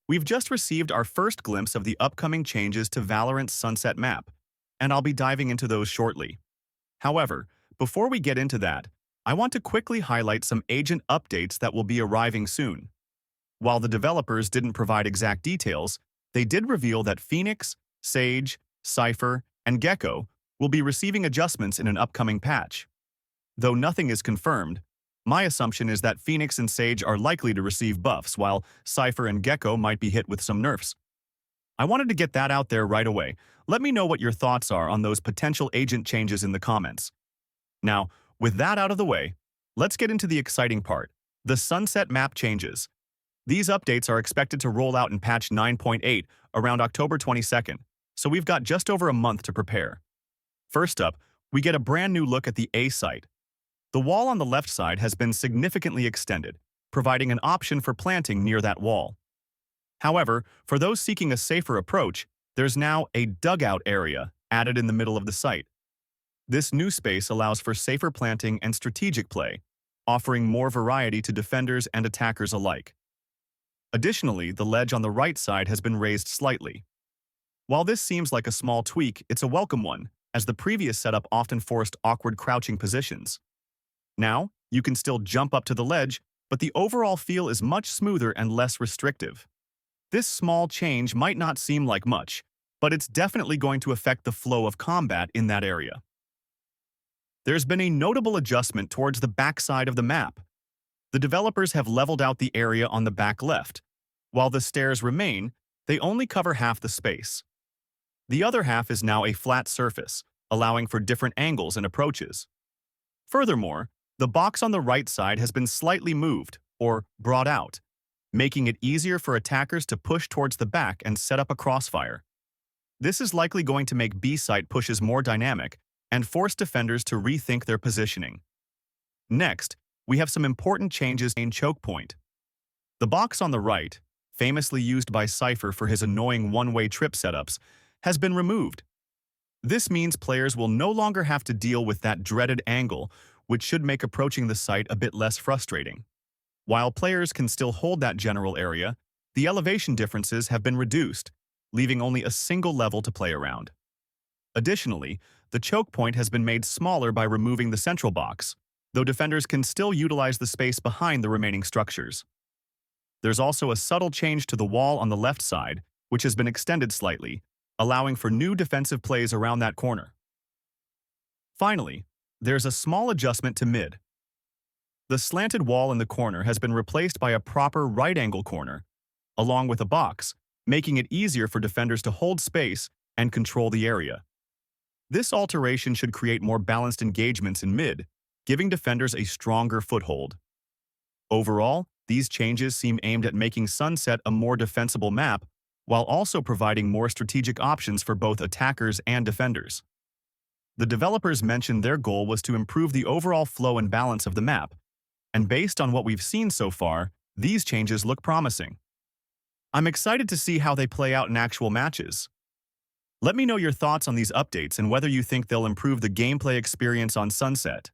We've just received our first glimpse of the upcoming changes to Valorant's Sunset map, and I'll be diving into those shortly. However, before we get into that, I want to quickly highlight some agent updates that will be arriving soon. While the developers didn't provide exact details, they did reveal that Phoenix, Sage, Cypher, and Gecko will be receiving adjustments in an upcoming patch. Though nothing is confirmed, my assumption is that Phoenix and Sage are likely to receive buffs, while Cypher and Gecko might be hit with some nerfs. I wanted to get that out there right away. Let me know what your thoughts are on those potential agent changes in the comments. Now, with that out of the way, let's get into the exciting part, the Sunset map changes. These updates are expected to roll out in patch 9.8 around October 22nd, so we've got just over a month to prepare. First up, we get a brand new look at the A site. The wall on the left side has been significantly extended, providing an option for planting near that wall. However, for those seeking a safer approach, there's now a dugout area added in the middle of the site. This new space allows for safer planting and strategic play, offering more variety to defenders and attackers alike. Additionally, the ledge on the right side has been raised slightly. While this seems like a small tweak, it's a welcome one, as the previous setup often forced awkward crouching positions. Now, you can still jump up to the ledge, but the overall feel is much smoother and less restrictive. This small change might not seem like much, but it's definitely going to affect the flow of combat in that area. There's been a notable adjustment towards the backside of the map. The developers have leveled out the area on the back left. While the stairs remain, they only cover half the space. The other half is now a flat surface, allowing for different angles and approaches. Furthermore, the box on the right side has been slightly moved, or brought out, making it easier for attackers to push towards the back and set up a crossfire. This is likely going to make B-site pushes more dynamic and force defenders to rethink their positioning. Next, we have some important changes in choke point. The box on the right, famously used by Cypher for his annoying one-way trip setups, has been removed. This means players will no longer have to deal with that dreaded angle, which should make approaching the site a bit less frustrating. While players can still hold that general area, the elevation differences have been reduced, leaving only a single level to play around. Additionally, the choke point has been made smaller by removing the central box, though defenders can still utilize the space behind the remaining structures. There's also a subtle change to the wall on the left side, which has been extended slightly, allowing for new defensive plays around that corner. Finally, there's a small adjustment to mid. The slanted wall in the corner has been replaced by a proper right-angle corner, along with a box, making it easier for defenders to hold space and control the area. This alteration should create more balanced engagements in mid, giving defenders a stronger foothold. Overall, these changes seem aimed at making Sunset a more defensible map, while also providing more strategic options for both attackers and defenders. The developers mentioned their goal was to improve the overall flow and balance of the map, and based on what we've seen so far, these changes look promising. I'm excited to see how they play out in actual matches. Let me know your thoughts on these updates and whether you think they'll improve the gameplay experience on Sunset.